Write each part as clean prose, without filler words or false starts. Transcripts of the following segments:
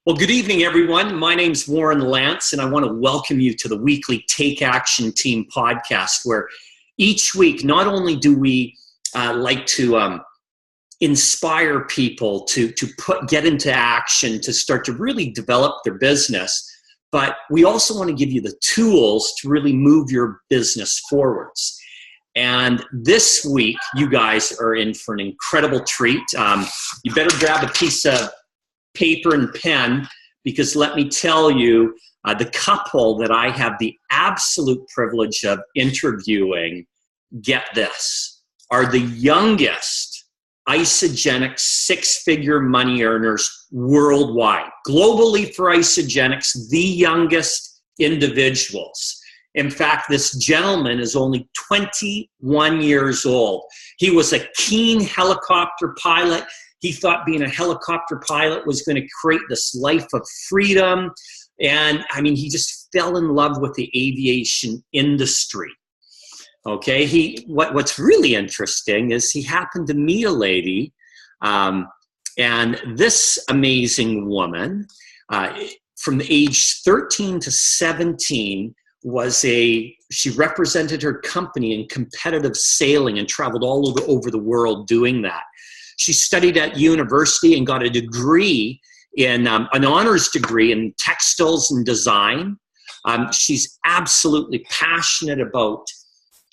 Well, good evening, everyone. My name's Warren Lance, and I want to welcome you to the weekly Take Action Team podcast, where each week, not only do we like to inspire people to get into action, to start to really develop their business, but we also want to give you the tools to really move your business forwards. And this week, you guys are in for an incredible treat. You better grab a piece of paper and pen, because let me tell you, the couple that I have the absolute privilege of interviewing, get this, are the youngest Isagenix six-figure money earners worldwide. Globally for Isagenix, the youngest individuals. In fact, this gentleman is only 21 years old. He was a keen helicopter pilot. He thought being a helicopter pilot was going to create this life of freedom. And I mean, he just fell in love with the aviation industry. Okay, what's really interesting is he happened to meet a lady, and this amazing woman, from age 13 to 17, she represented her company in competitive sailing and traveled all over the world doing that. She studied at university and got a degree in an honors degree in textiles and design. She's absolutely passionate about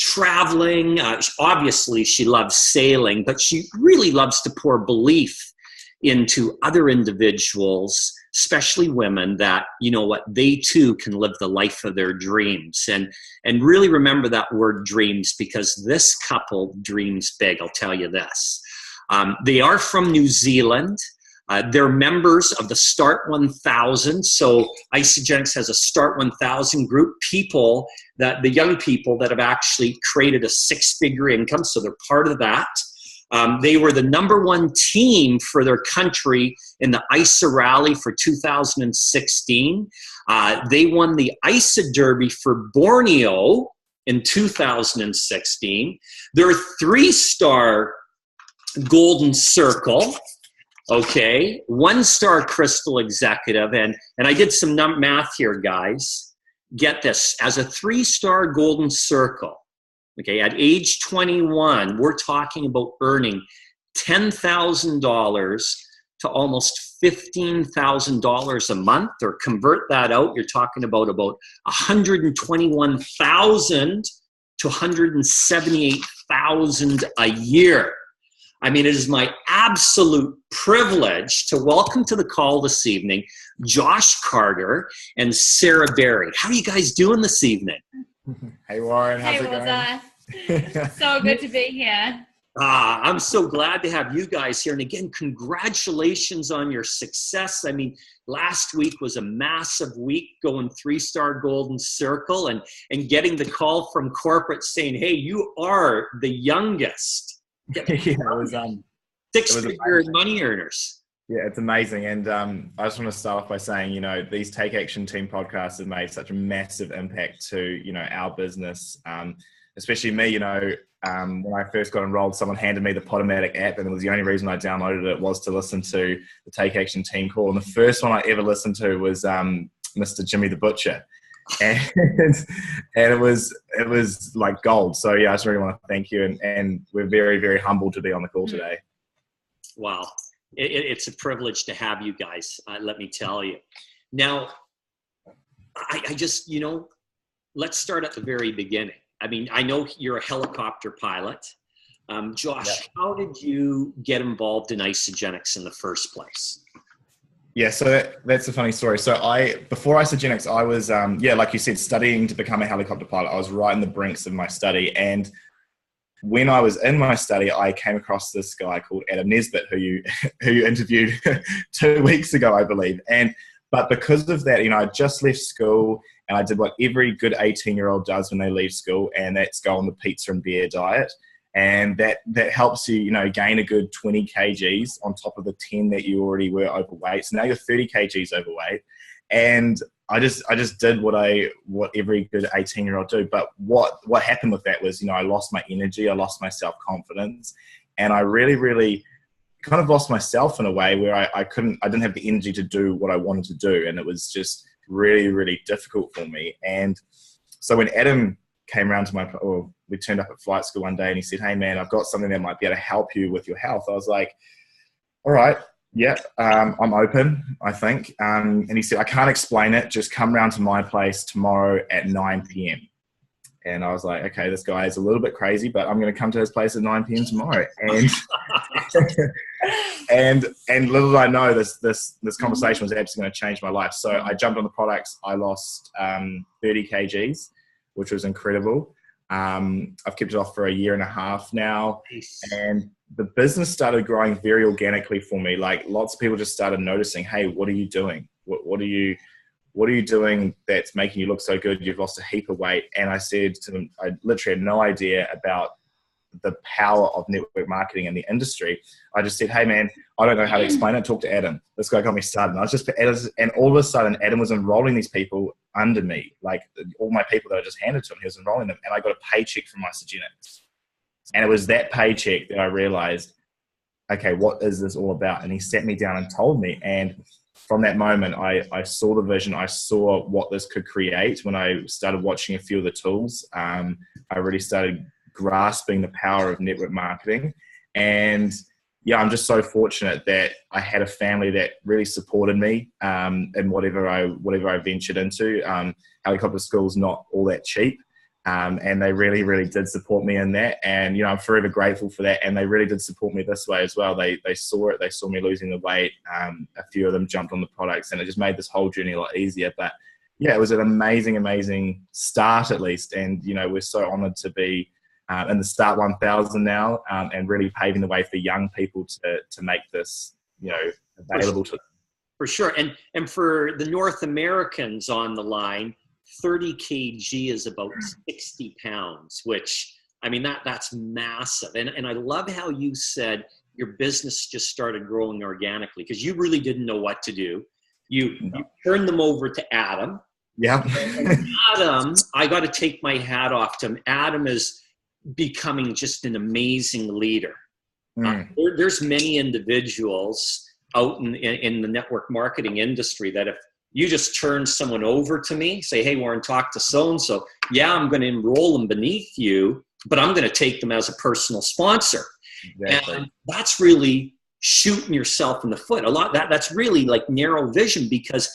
traveling. Obviously, she loves sailing, but she really loves to pour belief into other individuals, especially women, that, you know what, they too can live the life of their dreams. And really remember that word dreams, because this couple dreams big, I'll tell you this. They are from New Zealand. They're members of the Start 1000. So Isagenix has a Start 1000 group, the young people that have actually created a six-figure income. So they're part of that. They were the #1 team for their country in the ISA Rally for 2016. They won the ISA Derby for Borneo in 2016. They're a 3-star Golden Circle, okay, 1-star Crystal Executive, and I did some math here, guys. Get this, as a 3-star Golden Circle, okay, at age 21, we're talking about earning $10,000 to almost $15,000 a month, or convert that out, you're talking about $121,000 to $178,000 a year. I mean, it is my absolute privilege to welcome to the call this evening Josh Carter and Sarah Berry. How are you guys doing this evening? Hey, Warren. How's it going? So good to be here. I'm so glad to have you guys here. And again, congratulations on your success. I mean, last week was a massive week, going 3-star Golden Circle and getting the call from corporate saying, hey, you are the youngest. Yeah, it was six-figure money earners. Yeah, it's amazing. And I just want to start off by saying, you know, these Take Action Team podcasts have made such a massive impact to, you know, our business, especially me. You know, when I first got enrolled, someone handed me the Podomatic app, and it was the only reason I downloaded it was to listen to the Take Action Team call. And the first one I ever listened to was Mr. Jimmy the Butcher. And it was like gold. So yeah, I just really want to thank you, and we're very, very humbled to be on the call today. Wow, it's a privilege to have you guys. Let me tell you. Now, I just, you know, let's start at the very beginning. I mean, I know you're a helicopter pilot. Josh, Yep. How did you get involved in Isagenix in the first place? Yeah, so that's a funny story. So before Isagenix, I was, like you said, studying to become a helicopter pilot. I was right in the brinks of my study. And when I was in my study, I came across this guy called Adam Nesbitt, who you interviewed 2 weeks ago, I believe. But because of that, you know, I just left school, and I did what every good 18-year-old does when they leave school, and that's go on the pizza and beer diet. And that helps you, you know, gain a good 20 kgs on top of the 10 that you already were overweight. So now you're 30 kgs overweight. And I just did what every good 18-year-old do. But what happened with that was, you know, I lost my energy, I lost my self-confidence, and I really, really kind of lost myself in a way where I didn't have the energy to do what I wanted to do. And it was just really, really difficult for me. And so when Adam came around to we turned up at flight school one day and he said, "Hey man, I've got something that might be able to help you with your health." I was like, all right, yeah, I'm open, I think. And he said, "I can't explain it. Just come round to my place tomorrow at 9 p.m. And I was like, okay, this guy is a little bit crazy, but I'm going to come to his place at 9 p.m. tomorrow. And and little did I know this conversation was absolutely going to change my life. So I jumped on the products. I lost 30 kgs, which was incredible. I've kept it off for a year and a half now. Nice. And the business started growing very organically for me. Like lots of people just started noticing, hey, what are you doing? What are you doing that's making you look so good? You've lost a heap of weight. And I said to them, I literally had no idea about the power of network marketing in the industry. I just said, hey man, I don't know how to explain it. Talk to Adam. This guy got me started. And I was just, and all of a sudden Adam was enrolling these people under me, like all my people that I just handed to him, he was enrolling them. And I got a paycheck from Isagenix. And it was that paycheck that I realized, okay, what is this all about? And he sat me down and told me. And from that moment, I saw the vision. I saw what this could create. When I started watching a few of the tools, I really started grasping the power of network marketing. And yeah, I'm just so fortunate that I had a family that really supported me in whatever I ventured into. Helicopter school's not all that cheap. And they really, really did support me in that. And, I'm forever grateful for that. And they really did support me this way as well. They saw it. They saw me losing the weight. A few of them jumped on the products and it just made this whole journey a lot easier. But yeah, it was an amazing, amazing start at least. And, we're so honored to be in the Start 1000 now and really paving the way for young people to make this, available to them. For sure. And for the North Americans on the line, 30 kg is about 60 pounds, which, that's massive. And I love how you said your business just started growing organically because you really didn't know what to do. You turned them over to Adam. Yeah. And Adam, I got to take my hat off to him. Adam is becoming just an amazing leader. There's many individuals out in the network marketing industry that if you just turn someone over to me, say, hey, Warren, talk to so-and-so. Yeah, I'm going to enroll them beneath you, but I'm going to take them as a personal sponsor. Exactly. And that's really shooting yourself in the foot. That's really like narrow vision because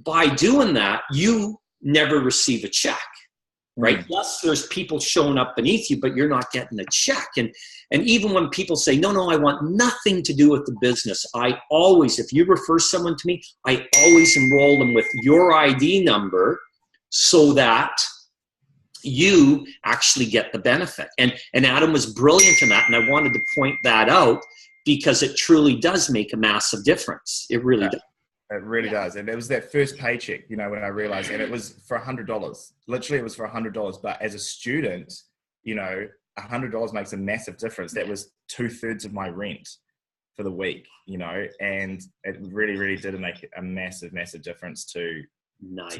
by doing that, you never receive a check. Right? Yes, there's people showing up beneath you, but you're not getting a check. And even when people say, no, I want nothing to do with the business, I always, if you refer someone to me, I always enroll them with your ID number so that you actually get the benefit. And Adam was brilliant in that. And I wanted to point that out because it truly does make a massive difference. It really does. It really does. And it was that first paycheck, when I realized, and it was for $100. Literally, it was for $100. But as a student, $100 makes a massive difference. That was 2/3 of my rent for the week, and it really, really did make a massive, massive difference to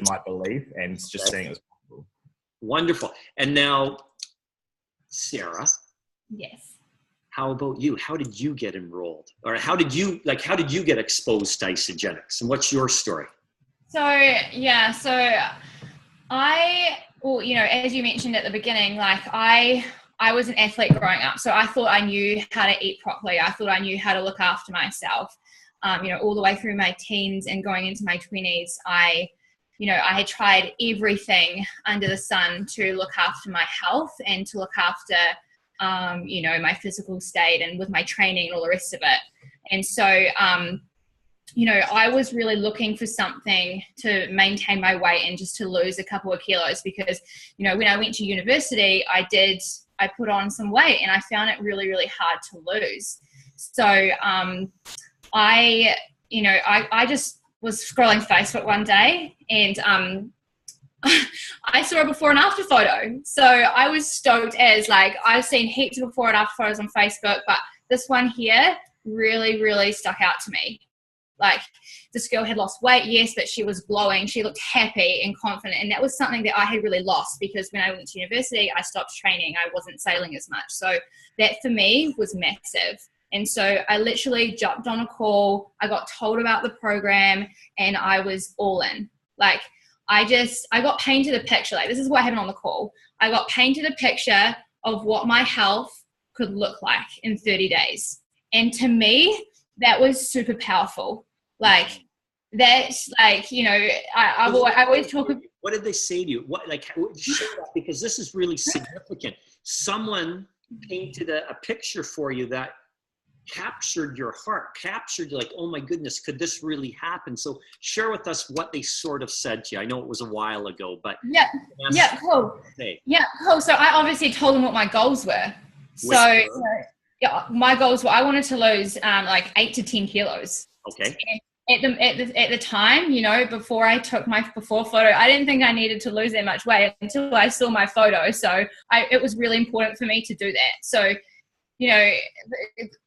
my belief and just seeing it was possible. Wonderful. And now, Sarah. Yes. How about you? How did you get enrolled? Or how did you get exposed to Isagenix? And what's your story? So as you mentioned at the beginning, I was an athlete growing up. So I thought I knew how to eat properly. I thought I knew how to look after myself, all the way through my teens and going into my 20s. I had tried everything under the sun to look after my health and to look after my physical state and with my training and all the rest of it. And so, I was really looking for something to maintain my weight and just to lose a couple of kilos because, when I went to university, I put on some weight and I found it really, really hard to lose. So, I just was scrolling Facebook one day and, I saw a before and after photo. So I was stoked as I've seen heaps of before and after photos on Facebook, but this one here really, really stuck out to me. This girl had lost weight, yes, but she was glowing. She looked happy and confident. And that was something that I had really lost because when I went to university, I stopped training. I wasn't sailing as much. So that for me was massive. And so I literally jumped on a call. I got told about the program and I was all in. Like, I got painted a picture. Like, this is what happened on the call. I got painted a picture of what my health could look like in 30 days. And to me, that was super powerful. Like, that's like, you know, I always talk about. What did they say to you? What, like, share that, because this is really significant. Someone painted a picture for you that captured your heart, captured like, oh my goodness, could this really happen? So share with us what they sort of said to you. I know it was a while ago, but cool. So I obviously told them what my goals were. So yeah, my goals were, I wanted to lose like 8 to 10 kilos. Okay. And at the time, you know, before I took my before photo, I didn't think I needed to lose that much weight until I saw my photo. So it was really important for me to do that. So, you know,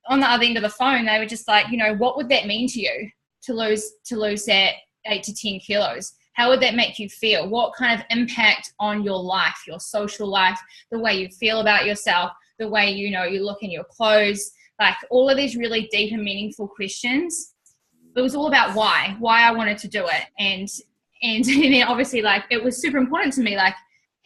on the other end of the phone, they were just like, you know, what would that mean to you to lose that 8 to 10 kilos? How would that make you feel? What kind of impact on your life, your social life, the way you feel about yourself, the way, you know, you look in your clothes, like all of these really deep and meaningful questions. It was all about why I wanted to do it. And then obviously, like, it was super important to me. Like,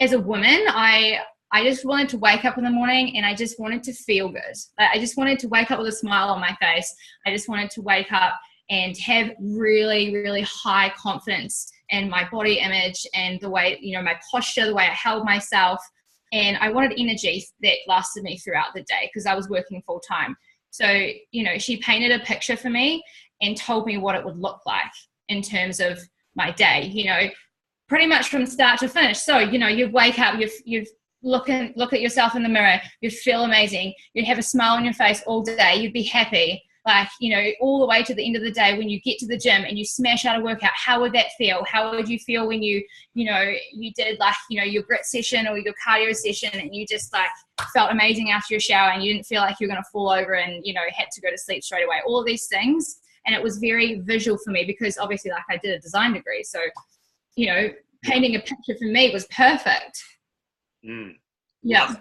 as a woman, I just wanted to wake up in the morning and I just wanted to feel good. Like, I just wanted to wake up with a smile on my face. I just wanted to wake up and have really, really high confidence in my body image and the way, you know, my posture, the way I held myself. And I wanted energy that lasted me throughout the day because I was working full time. So, you know, she painted a picture for me and told me what it would look like in terms of my day, you know, pretty much from start to finish. So, you know, you wake up, you look at yourself in the mirror, you feel amazing, you'd have a smile on your face all day, you'd be happy. Like, you know, all the way to the end of the day when you get to the gym and you smash out a workout, how would that feel? How would you feel when you know, you did like, you know, your grit session or your cardio session and you just like felt amazing after your shower and you didn't feel like you were going to fall over and, you know, had to go to sleep straight away, all of these things. And it was very visual for me because obviously, like, I did a design degree. So, you know, painting a picture for me was perfect. Yeah.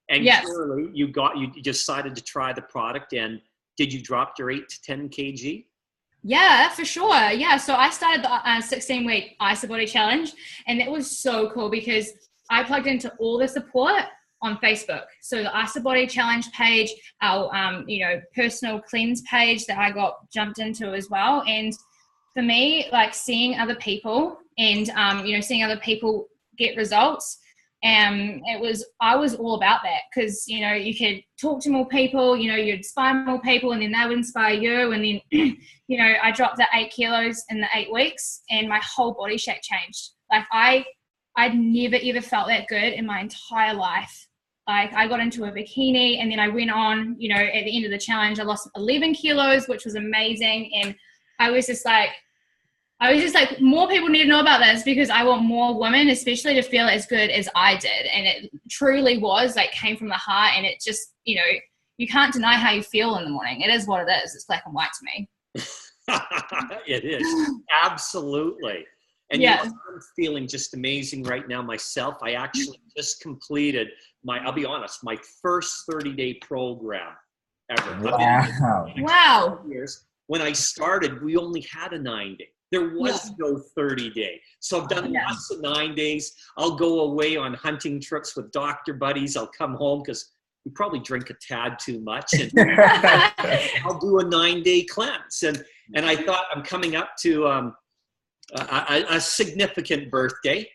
And clearly you decided to try the product, and did you drop your 8 to 10 kg? Yeah, for sure. Yeah. So I started the 16-week IsaBody challenge, and it was so cool because I plugged into all the support on Facebook. So the IsaBody challenge page, our, you know, personal cleanse page that I got jumped into as well. And for me, like, seeing other people and, you know, seeing other people get results, I was all about that because, you know, you could talk to more people, you know, you'd inspire more people and then they would inspire you. And then, you know, I dropped the 8 kilos in the 8 weeks and my whole body shape changed. Like, I'd never ever felt that good in my entire life. Like, I got into a bikini and then I went on, you know, at the end of the challenge, I lost 11 kilos, which was amazing. And I was just like, more people need to know about this because I want more women, especially, to feel as good as I did. And it truly was, like, came from the heart. And it just, you know, you can't deny how you feel in the morning. It is what it is. It's black and white to me. It is. Absolutely. And yeah. You know, I'm feeling just amazing right now myself. I actually just completed I'll be honest, my first 30-day program ever. Wow. Years. When I started, we only had a 9-day. There was no 30-day. So I've done lots of 9 days. I'll go away on hunting trips with doctor buddies. I'll come home because we probably drink a tad too much. And I'll do a 9-day cleanse. And I thought, I'm coming up to a significant birthday.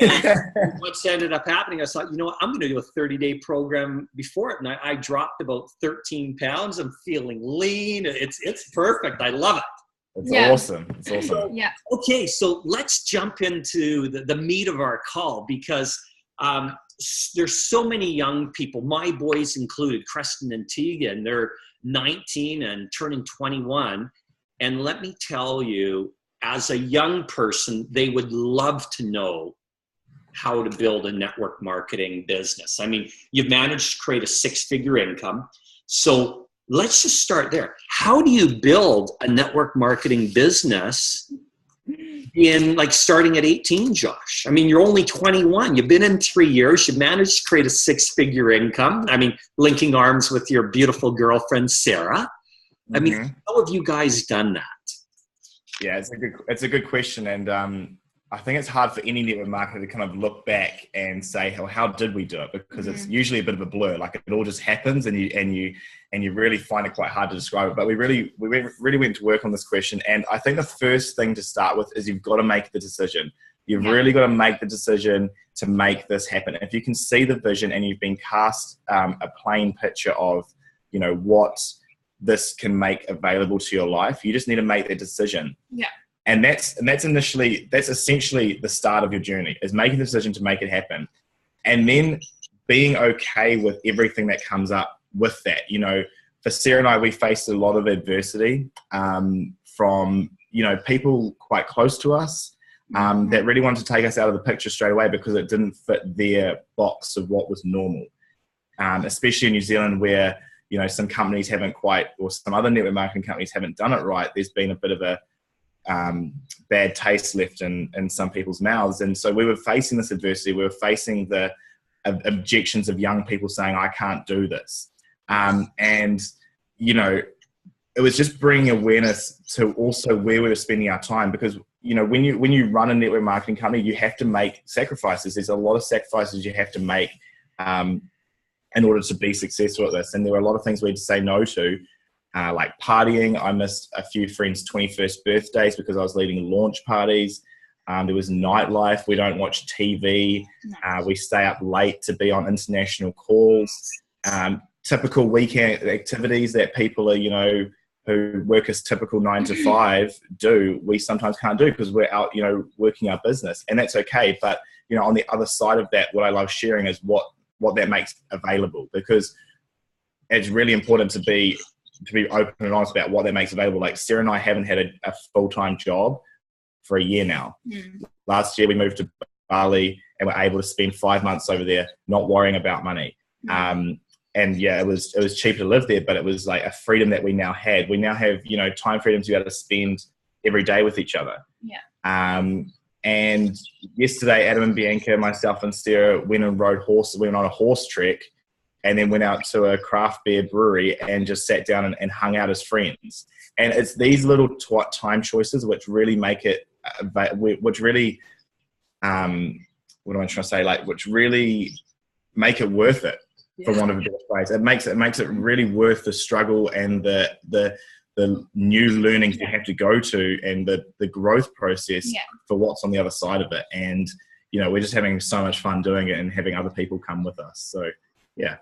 And what's ended up happening, I thought, you know what, I'm going to do a 30-day program before it. And I dropped about 13 pounds. I'm feeling lean. It's perfect. I love it. It's awesome. It's awesome. Yeah. Okay, so let's jump into the meat of our call because there's so many young people, my boys included, Preston and Tegan. They're 19 and turning 21. And let me tell you, as a young person, they would love to know how to build a network marketing business. I mean, you've managed to create a 6-figure income. So let's just start there. How do you build a network marketing business in like starting at 18, Josh? I mean, you're only 21. You've been in 3 years. You've managed to create a 6-figure income. I mean, linking arms with your beautiful girlfriend, Sarah. I mean, how have you guys done that? Yeah, it's a good question. And I think it's hard for any network marketer to kind of look back and say, oh, how did we do it? Because it's usually a bit of a blur. Like it all just happens, and you really find it quite hard to describe it. But we really went to work on this question. And I think the first thing to start with is you've got to make the decision. You've really got to make the decision to make this happen. If you can see the vision and you've been cast a plain picture of, what this can make available to your life, you just need to make that decision. Yeah. And that's essentially the start of your journey, is making the decision to make it happen. And then being okay with everything that comes up with that. For Sarah and I, we faced a lot of adversity from, people quite close to us that really wanted to take us out of the picture straight away because it didn't fit their box of what was normal. Especially in New Zealand where, some companies haven't quite, or some other network marketing companies haven't done it right. There's been a bit of a bad taste left in some people's mouths. And so we were facing this adversity. We were facing the objections of young people saying, I can't do this. And, it was just bringing awareness to also where we were spending our time, because, when you run a network marketing company, you have to make sacrifices. There's a lot of sacrifices you have to make in order to be successful at this. And there were a lot of things we had to say no to. Like partying. I missed a few friends' 21st birthdays because I was leading launch parties. There was nightlife. We don't watch TV. We stay up late to be on international calls. Typical weekend activities that people are, who work as typical 9 to 5 do, we sometimes can't do because we're out, working our business. And that's okay. But, on the other side of that, what I love sharing is what that makes available, because it's really important to be open and honest about what that makes available. Like Sarah and I haven't had a full-time job for a year now. Last year we moved to Bali and were able to spend 5 months over there, not worrying about money. And yeah, it was cheaper to live there, but it was like a freedom that we now had. We now have, time freedom to be able to spend every day with each other. Yeah. And yesterday, Adam and Bianca, myself and Sarah went and rode horses. We went on a horse trek, and then went out to a craft beer brewery and just sat down and hung out as friends. And it's these little time choices which really make it, which really, what am I trying to say? Like, which really make it worth it, for want of a better phrase. It makes it really worth the struggle and the new learnings you have to go to, and the growth process for what's on the other side of it. And, we're just having so much fun doing it and having other people come with us. So, yeah.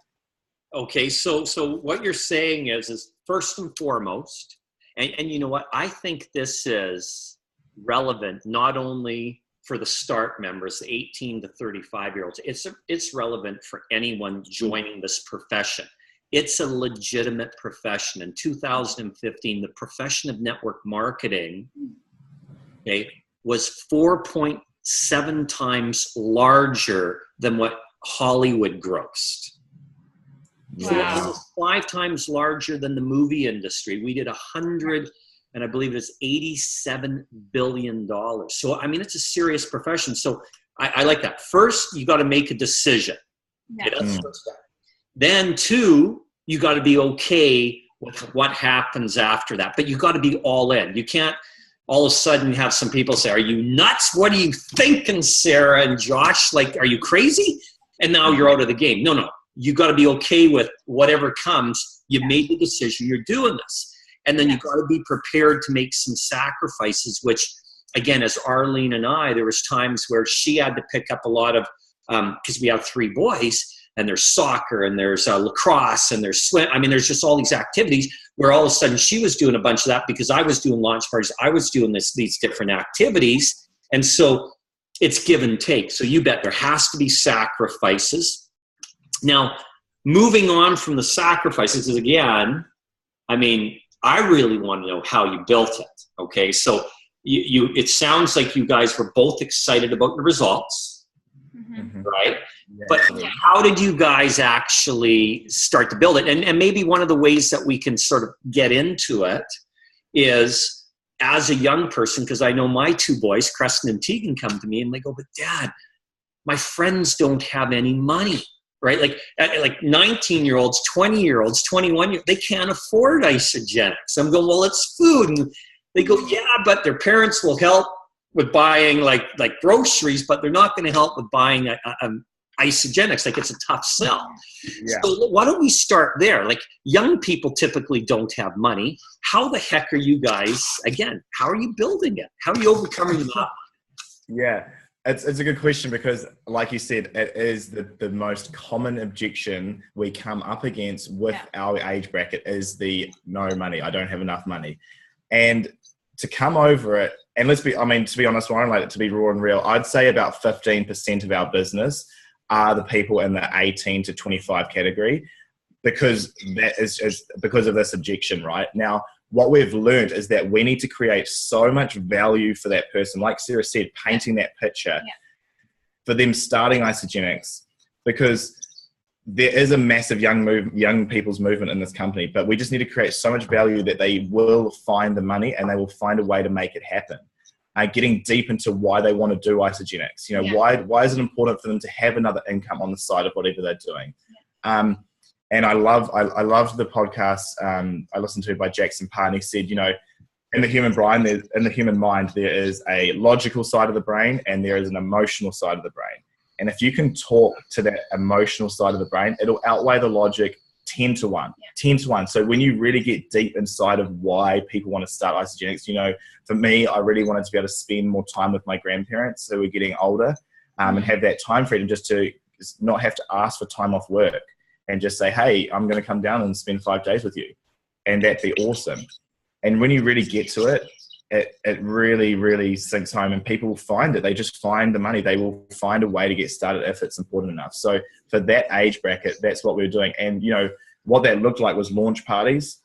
Okay, so what you're saying is first and foremost, and you know what, I think this is relevant not only for the START members, the 18 to 35-year-olds, it's relevant for anyone joining this profession. It's a legitimate profession. In 2015, the profession of network marketing, was 4.7 times larger than what Hollywood grossed. So it was 5 times larger than the movie industry. We did 100, and I believe it's $87 billion. So, I mean, it's a serious profession. So I like that. First, you got to make a decision. Okay, that's the first step. Then 2, you got to be okay with what happens after that. But you got to be all in. You can't all of a sudden have some people say, are you nuts? What are you thinking, Sarah and Josh? Like, are you crazy? And now you're out of the game. No. You got to be okay with whatever comes. You made the decision. You're doing this. And then you got to be prepared to make some sacrifices, which, again, as Arlene and I, there was times where she had to pick up a lot of, because we have 3 boys, and there's soccer, and there's lacrosse, and there's swim. I mean, there's just all these activities where all of a sudden she was doing a bunch of that because I was doing launch parties. I was doing these different activities. And so it's give and take. So you bet there has to be sacrifices. Now, moving on from the sacrifices, again, I mean, I really want to know how you built it. Okay, so it sounds like you guys were both excited about the results, right? Yeah. But how did you guys actually start to build it? And maybe one of the ways that we can sort of get into it is, as a young person, because I know my two boys, Creston and Tegan, come to me and they go, but Dad, my friends don't have any money, right? Like 19-year-olds, 20-year-olds, 21-year-olds, they can't afford Isagenix. I'm going, well, it's food. And they go, yeah, but their parents will help with buying like groceries, but they're not going to help with buying Isagenix. Like, it's a tough sell. Yeah. So why don't we start there? Like, young people typically don't have money. How the heck are you guys, again, how are you building it? How are you overcoming that? Yeah, it's a good question, because like you said, it is the most common objection we come up against with our age bracket is the no money. I don't have enough money. And to come over it, and to be honest, Warren, like, to be raw and real, I'd say about 15% of our business are the people in the 18 to 25 category, because that is because of this objection, right? Now, what we've learned is that we need to create so much value for that person, like Sarah said, painting that picture for them starting Isagenix, because there is a massive young people's movement in this company, but we just need to create so much value that they will find the money and they will find a way to make it happen. Getting deep into why they want to do Isagenix. You know, why is it important for them to have another income on the side of whatever they're doing? And I loved the podcast I listened to by Jackson Parr, and he said, you know, in the human mind, there is a logical side of the brain and there is an emotional side of the brain. And if you can talk to that emotional side of the brain, it'll outweigh the logic 10 to 1. So when you really get deep inside of why people want to start Isagenix, you know, for me, I really wanted to be able to spend more time with my grandparents who were getting older, and have that time freedom just to not have to ask for time off work and just say, hey, I'm going to come down and spend 5 days with you. And that'd be awesome. And when you really get to it, it really, really sinks home, and people will find it. They just find the money. They will find a way to get started if it's important enough. So for that age bracket, that's what we were doing. And, you know, what that looked like was launch parties,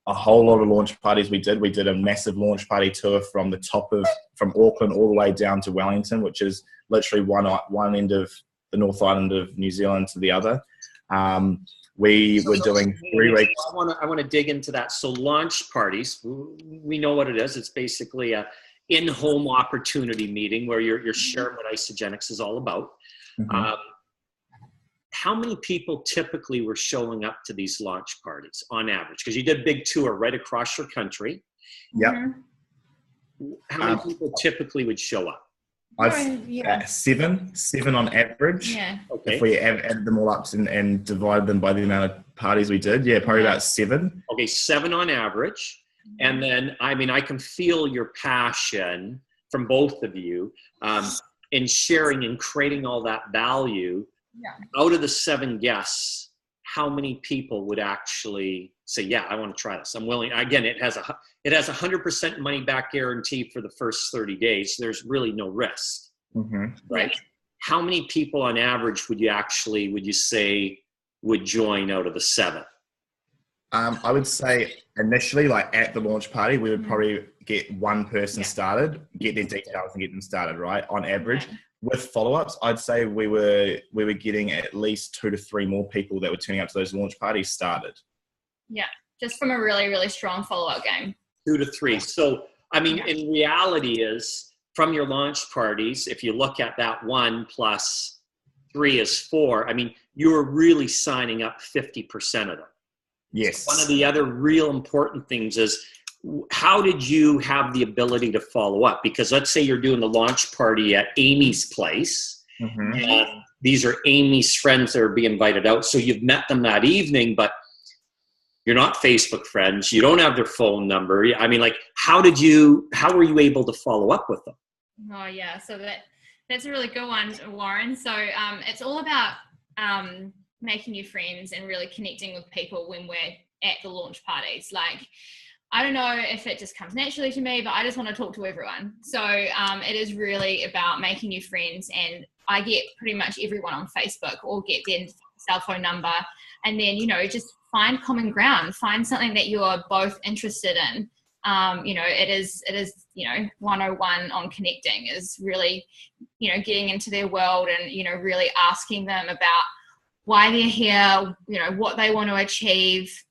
a whole lot of launch parties we did. We did a massive launch party tour from Auckland all the way down to Wellington, which is literally one end of the North Island of New Zealand to the other. We were doing 3 weeks. I want to dig into that. So launch parties, we know what it is. It's basically a in-home opportunity meeting where you're sharing what Isagenix is all about. Mm-hmm. How many people typically were showing up to these launch parties on average? Because you did a big tour right across your country. Yep. How many people typically would show up? Seven on average. Yeah. Okay. If we added them all up and divided them by the amount of parties we did, probably about 7. Okay, 7 on average. And then, I mean, I can feel your passion from both of you in sharing and creating all that value. Yeah. Out of the 7 guests, how many people would actually say, yeah, I want to try this. I'm willing. Again, it has 100% money back guarantee for the first 30 days. So there's really no risk, right? How many people on average would you say would join out of the 7? I would say initially, like at the launch party, we would probably get one person started, get their details and get them started, right? On average. With follow-ups, I'd say we were getting at least 2 to 3 more people that were turning up to those launch parties started. Yeah, just from a really, really strong follow-up game. 2 to 3. So, I mean, in reality is from your launch parties, if you look at that 1 plus 3 is 4, I mean, you're really signing up 50% of them. Yes. One of the other real important things is, how did you have the ability to follow up? Because let's say you're doing the launch party at Amy's place. And these are Amy's friends that are being invited out. So you've met them that evening, but you're not Facebook friends. You don't have their phone number. I mean, like, how were you able to follow up with them? Oh yeah. So that's a really good one, Warren. So it's all about making new friends and really connecting with people when we're at the launch parties. Like, I don't know if it just comes naturally to me, but I just want to talk to everyone. So it is really about making new friends, and I get pretty much everyone on Facebook or get their cell phone number, and then, you know, just find common ground, find something that you are both interested in. You know, it is, you know, 101 on connecting is really, you know, getting into their world and, you know, really asking them about why they're here, you know, what they want to achieve,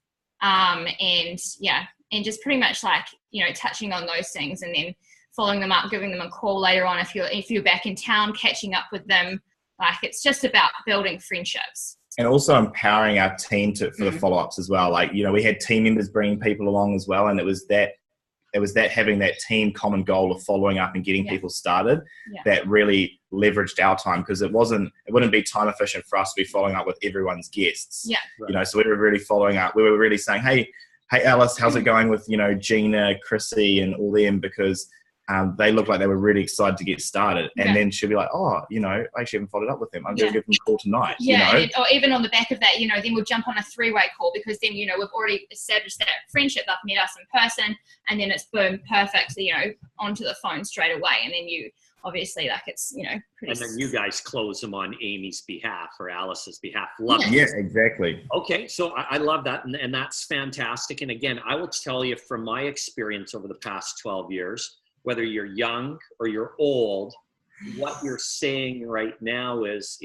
and just pretty much like you know, touching on those things and then following them up, giving them a call later on if you're back in town, catching up with them. Like, it's just about building friendships. And also empowering our team for the follow-ups as well. Like, you know, we had team members bringing people along as well, and it was that having that team common goal of following up and getting people started that really leveraged our time, because it wouldn't be time efficient for us to be following up with everyone's guests. Yeah. You know, so we were really following up. We were really saying, hey Alice, how's it going with, you know, Gina, Chrissy and all them, because they looked like they were really excited to get started. And then she'll be like, oh, you know, I actually haven't followed up with them. I'm going to give them a call tonight. Yeah, you know? or even on the back of that, you know, then we'll jump on a 3-way call, because then, you know, we've already established that friendship. They've met us in person, and then it's boom, perfect, you know, onto the phone straight away. And then you obviously, like, it's, you know, pretty. And then you guys close them on Amy's behalf or Alice's behalf. Love it. Yeah, exactly. Okay, so I love that, and that's fantastic. And again, I will tell you from my experience over the past 12 years, whether you're young or you're old, what you're saying right now is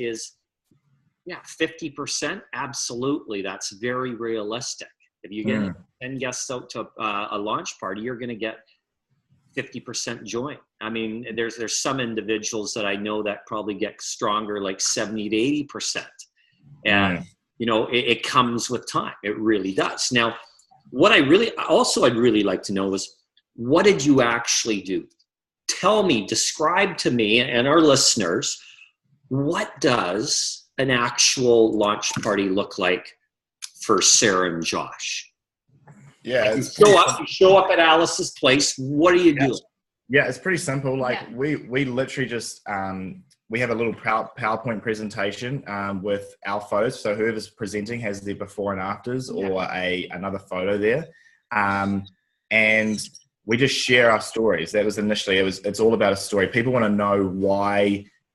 50%. Absolutely. That's very realistic. If you get 10 guests out to a launch party, you're going to get 50% join. I mean, there's some individuals that I know that probably get stronger, like 70 to 80%. And, you know, it comes with time. It really does. Now, what I'd really like to know is, what did you actually do? Tell me, describe to me and our listeners, what does an actual launch party look like for Sarah and Josh? Yeah. You show up at Alice's place. What are you doing? Yeah, it's pretty simple. Like we literally just, we have a little PowerPoint presentation with our photos. So whoever's presenting has their before and afters or another photo there. And we just share our stories. That was initially, it's all about a story. People want to know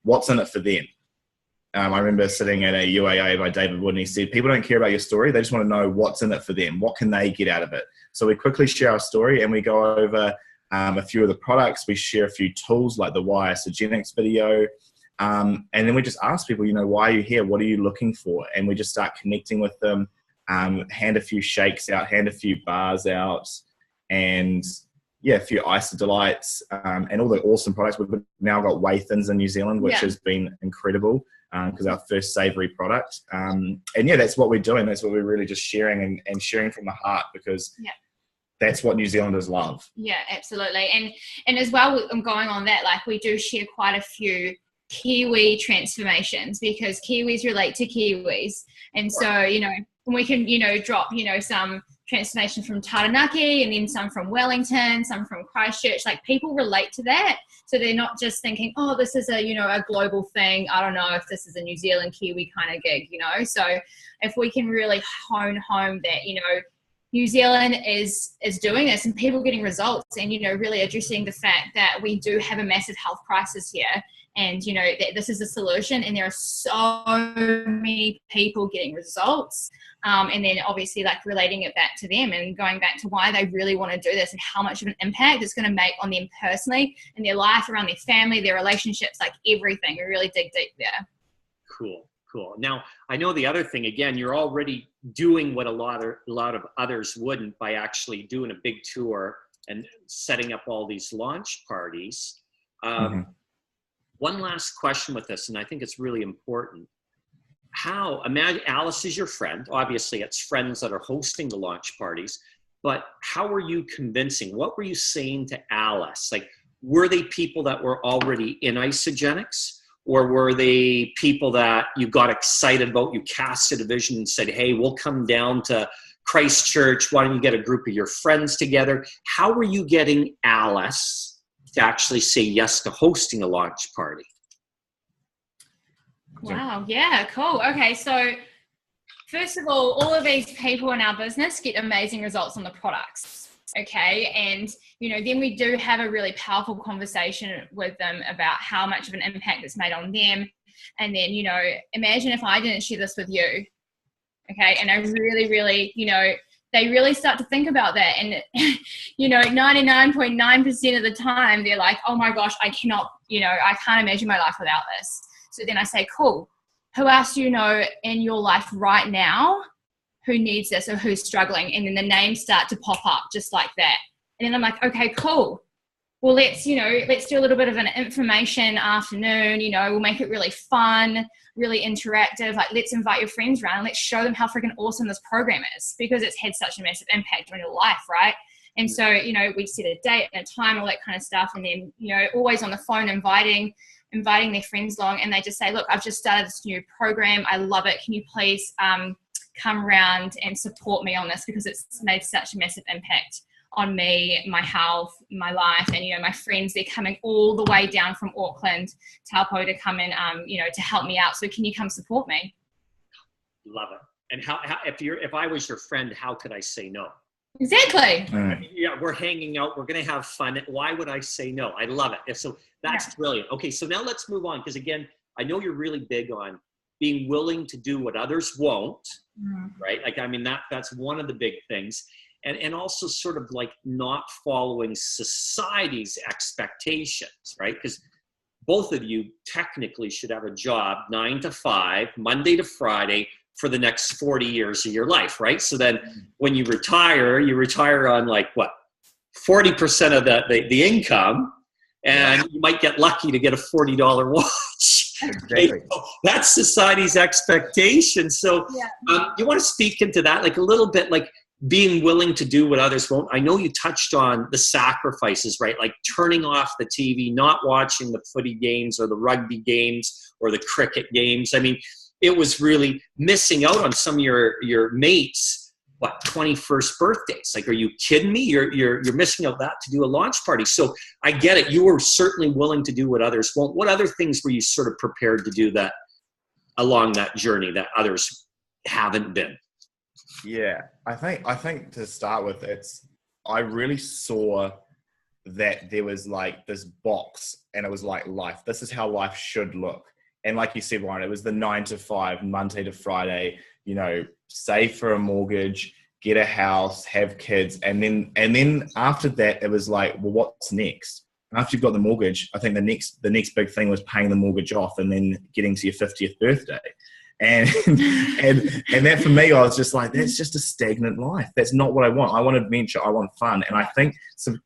what's in it for them. I remember sitting at a UAA by David Wood, and he said, people don't care about your story. They just want to know what's in it for them. What can they get out of it? So we quickly share our story, and we go over a few of the products. We share a few tools like the Why Isagenix video. And then we just ask people, you know, why are you here? What are you looking for? And we just start connecting with them, hand a few shakes out, hand a few bars out, and a few Isa Delights, and all the awesome products. We've now got whey thins in New Zealand, which has been incredible, because our first savory product. And that's what we're doing. That's what we're really just sharing and sharing from the heart, because that's what New Zealanders love. Yeah, absolutely. And as well, I'm going on that, like, we do share quite a few Kiwi transformations, because Kiwis relate to Kiwis. And so, you know, we can, you know, drop, you know, some transformation from Taranaki, and then some from Wellington, some from Christchurch. Like, people relate to that, so they're not just thinking, oh, this is a, you know, a global thing. I don't know if this is a New Zealand Kiwi kind of gig, you know. So if we can really hone home that, you know, New Zealand is doing this, and people getting results, and, you know, really addressing the fact that we do have a massive health crisis here, and, you know, that this is a solution, and there are so many people getting results, and then obviously, like, relating it back to them and going back to why they really want to do this and how much of an impact it's going to make on them personally in their life, around their family, their relationships, like everything. We really dig deep there. Cool. Now, I know the other thing, again, you're already doing what a lot of others wouldn't, by actually doing a big tour and setting up all these launch parties. One last question with this, and I think it's really important. Imagine Alice is your friend. Obviously, it's friends that are hosting the launch parties, but how were you convincing? What were you saying to Alice? Like, were they people that were already in Isagenix? Or were they people that you got excited about, you casted a vision and said, hey, we'll come down to Christchurch, why don't you get a group of your friends together? How were you getting Alice to actually say yes to hosting a launch party? Wow, yeah, cool. Okay, so first of all of these people in our business get amazing results on the products. Okay, and, you know, then we do have a really powerful conversation with them about how much of an impact it's made on them. And then, you know, imagine if I didn't share this with you. Okay, and I really, you know, they really start to think about that. And, you know, 99.9% of the time, they're like, oh my gosh, I cannot, you know, I can't imagine my life without this. So then I say, cool, who else do you know in your life right now who needs this or who's struggling? And then the names start to pop up just like that. And then I'm like, okay, cool. Well, let's do a little bit of an information afternoon, we'll make it really fun, really interactive. Like, let's invite your friends around and let's show them how freaking awesome this program is, because it's had such a massive impact on your life, right? And so, we set a date and a time, all that kind of stuff. And then, always on the phone inviting their friends along, and they just say, look, I've just started this new program. I love it. Can you please come around and support me on this, because it's made such a massive impact on me, my health, my life, and my friends, they're coming all the way down from Auckland, Taupo, to come in, to help me out. So can you come support me? Love it. And how if I was your friend, how could I say no? Exactly. Yeah, we're hanging out, we're gonna have fun. Why would I say no? I love it. So that's brilliant. Okay, so now let's move on, because again, I know you're really big on being willing to do what others won't, right? Like, I mean, that's one of the big things. And also sort of like not following society's expectations, right? Because both of you technically should have a job 9 to 5, Monday to Friday, for the next 40 years of your life, right? So then when you retire on like what, 40% of the income, and you might get lucky to get a $40 watch. Exactly. So that's society's expectation. So you want to speak into that, like a little bit, like being willing to do what others won't. I know you touched on the sacrifices, right? Like turning off the TV, not watching the footy games or the rugby games or the cricket games. I mean, it was really missing out on some of your mates, 21st birthdays. Like, are you kidding me? You're missing out that to do a launch party. So I get it. You were certainly willing to do what others won't. What other things were you sort of prepared to do that along that journey that others haven't been? Yeah, I think to start with, I really saw that there was like this box, and it was like life. This is how life should look. And like you said, Warren, it was the 9 to 5, Monday to Friday, save for a mortgage, get a house, have kids. And then after that, it was like, well, what's next? After you've got the mortgage, I think the next big thing was paying the mortgage off and then getting to your 50th birthday. And that for me, I was just like, that's just a stagnant life. That's not what I want. I want adventure. I want fun. And I think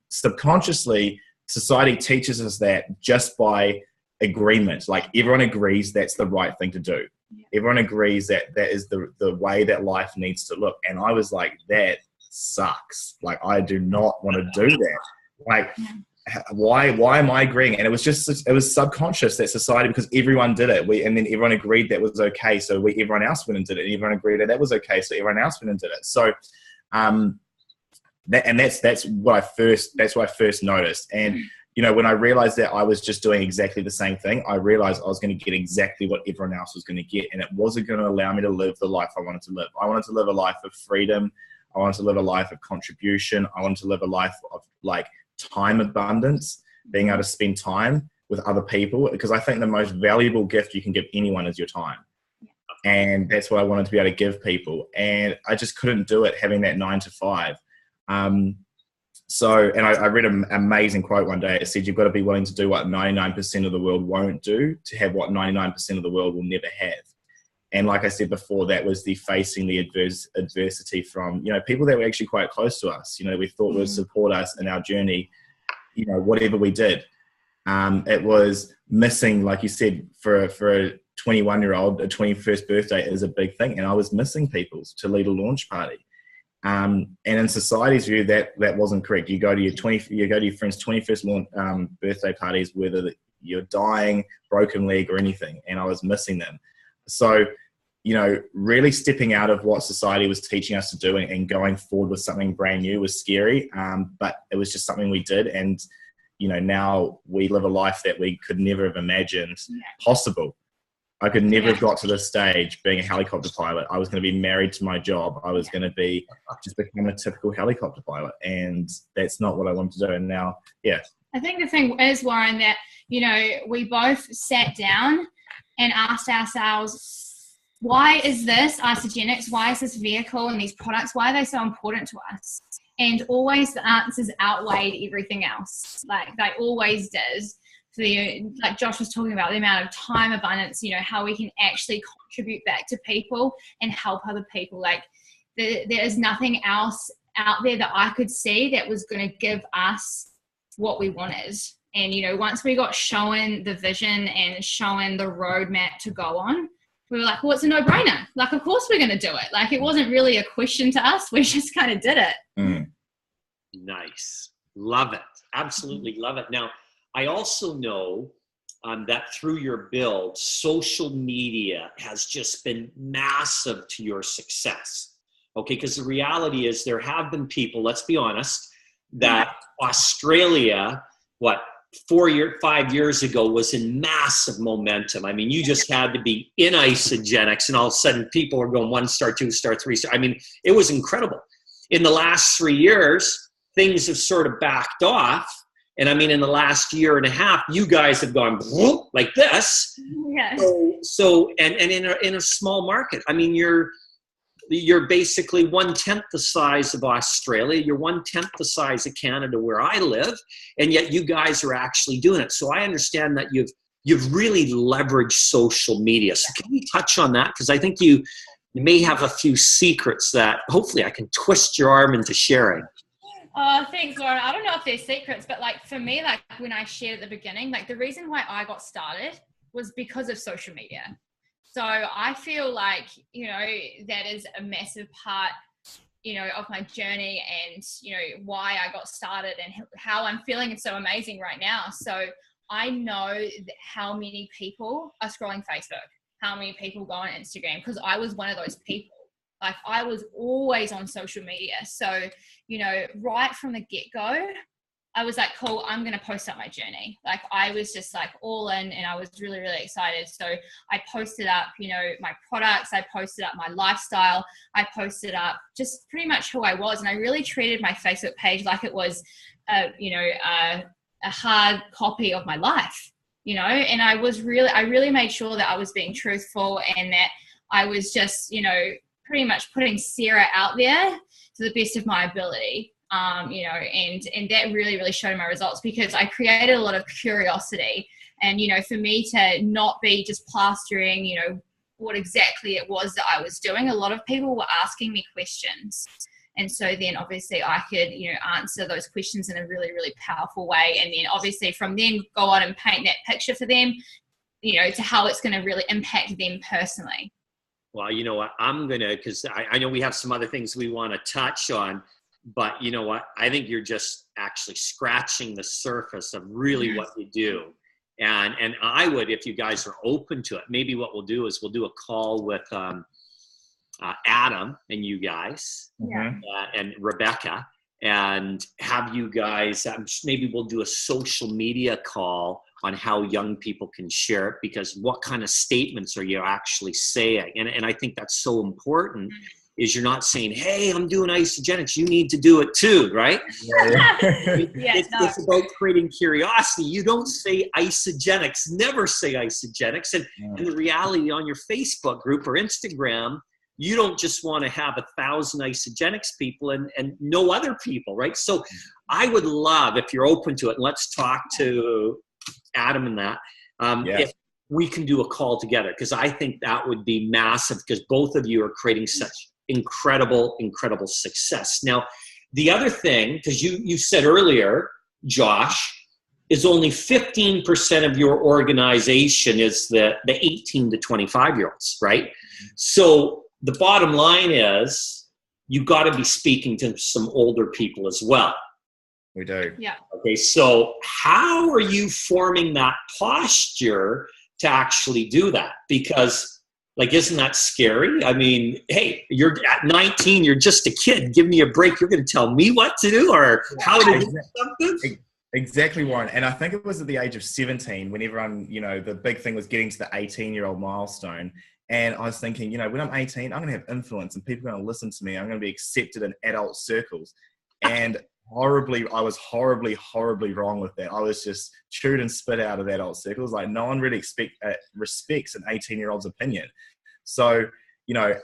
subconsciously, society teaches us that just by agreement. Like, everyone agrees that's the right thing to do. Everyone agrees that is the way that life needs to look. And I was like, that sucks. Like, I do not want to do that. Like, why am I agreeing? And it was subconscious, that society, because everyone did it. And then everyone agreed that was okay. So everyone else went and did it. And everyone agreed that was okay. So everyone else went and did it. So, that's what I first noticed. And, when I realized that I was just doing exactly the same thing, I realized I was going to get exactly what everyone else was going to get. And it wasn't going to allow me to live the life I wanted to live. I wanted to live a life of freedom. I wanted to live a life of contribution. I wanted to live a life of like time abundance, being able to spend time with other people, because I think the most valuable gift you can give anyone is your time. And that's what I wanted to be able to give people. And I just couldn't do it having that 9 to 5. And I read an amazing quote one day. It said, you've got to be willing to do what 99% of the world won't do to have what 99% of the world will never have. And like I said before, that was facing the adversity from, people that were actually quite close to us, we thought would support us in our journey, whatever we did. It was missing, like you said, for a 21-year-old, a 21st birthday is a big thing. And I was missing people to lead a launch party. And in society's view, that wasn't correct. You go to your friend's 21st birthday parties, whether you're dying, broken leg, or anything. And I was missing them. So, really stepping out of what society was teaching us to do and going forward with something brand new was scary. But it was just something we did. And, now we live a life that we could never have imagined possible. I could never have got to this stage being a helicopter pilot. I was going to be married to my job. I was going to be just become a typical helicopter pilot. And that's not what I wanted to do. And now, I think the thing is, Warren, that, we both sat down and asked ourselves, why is this Isagenix? Why is this vehicle and these products, why are they so important to us? And always the answers outweighed everything else. Like, they always did. Like Josh was talking about, the amount of time abundance, how we can actually contribute back to people and help other people. Like, there is nothing else out there that I could see that was going to give us what we wanted. And, you know, once we got shown the vision and shown the roadmap to go on, we were like, well, it's a no-brainer. Like, of course we're going to do it. Like, it wasn't really a question to us. We just kind of did it. Nice. Love it. Absolutely love it. Now, I also know that through your build, social media has just been massive to your success. Okay, because the reality is there have been people, let's be honest, that Australia, 5 years ago was in massive momentum. I mean, you just had to be in Isagenix and all of a sudden people are going 1-star, 2-star, 3-star. I mean, it was incredible. In the last 3 years, things have sort of backed off. And I mean, in the last year and a half, you guys have gone like this. Yeah. So in a small market, I mean, you're basically 1/10 the size of Australia. You're 1/10 the size of Canada, where I live, and yet you guys are actually doing it. So I understand that you've really leveraged social media. So can we touch on that? Because I think you may have a few secrets that hopefully I can twist your arm into sharing. Oh, thanks, Lauren. I don't know if they're secrets, but like for me, like when I shared at the beginning, like the reason why I got started was because of social media. So I feel like, you know, that is a massive part, you know, of my journey and, you know, why I got started and how I'm feeling so amazing right now. So I know how many people are scrolling Facebook, how many people go on Instagram, because I was one of those people. Like I was always on social media. So, you know, right from the get-go, I was like, cool, I'm going to post up my journey. Like I was just like all in and I was really, really excited. So I posted up, you know, my products, I posted up my lifestyle, I posted up just pretty much who I was. And I really treated my Facebook page like it was, a hard copy of my life, you know, and I really made sure that I was being truthful and that I was just, you know, pretty much putting Sarah out there to the best of my ability. You know, and that really, really showed my results because I created a lot of curiosity and, you know, for me to not be just plastering, you know, what exactly it was that I was doing. A lot of people were asking me questions. And so then obviously I could, you know, answer those questions in a really, really powerful way. And then obviously from then go on and paint that picture for them, you know, to how it's going to really impact them personally. Well, you know what, because I know we have some other things we want to touch on, but you know what, I think you're just actually scratching the surface of really what you do. And I would, if you guys are open to it, maybe what we'll do is we'll do a call with Adam and you guys and Rebecca and have you guys, maybe we'll do a social media call on how young people can share it, because what kind of statements are you actually saying? And I think that's so important, is you're not saying, hey, I'm doing Isagenix, you need to do it too, right? It's about creating curiosity. You don't say Isagenix, never say Isagenix. And the reality on your Facebook group or Instagram, you don't just want to have 1,000 Isagenix people and no other people, right? So I would love, if you're open to it, and let's talk to Adam and that, if we can do a call together, because I think that would be massive, because both of you are creating such incredible success. Now, the other thing, because you said earlier, Josh, is only 15% of your organization is the 18 to 25 year olds, right? So the bottom line is you got to be speaking to some older people as well. We do. Yeah. Okay, so how are you forming that posture to actually do that? Because, like, isn't that scary? I mean, hey, you're at 19, you're just a kid. Give me a break. You're going to tell me what to do or how to do something? Exactly, Warren. And I think it was at the age of 17 when everyone, you know, the big thing was getting to the 18-year-old milestone. And I was thinking, you know, when I'm 18, I'm going to have influence and people are going to listen to me. I'm going to be accepted in adult circles. And I was horribly wrong with that. I was just chewed and spit out of adult circles. Like, no one really respects an 18-year-old's opinion. So, you know,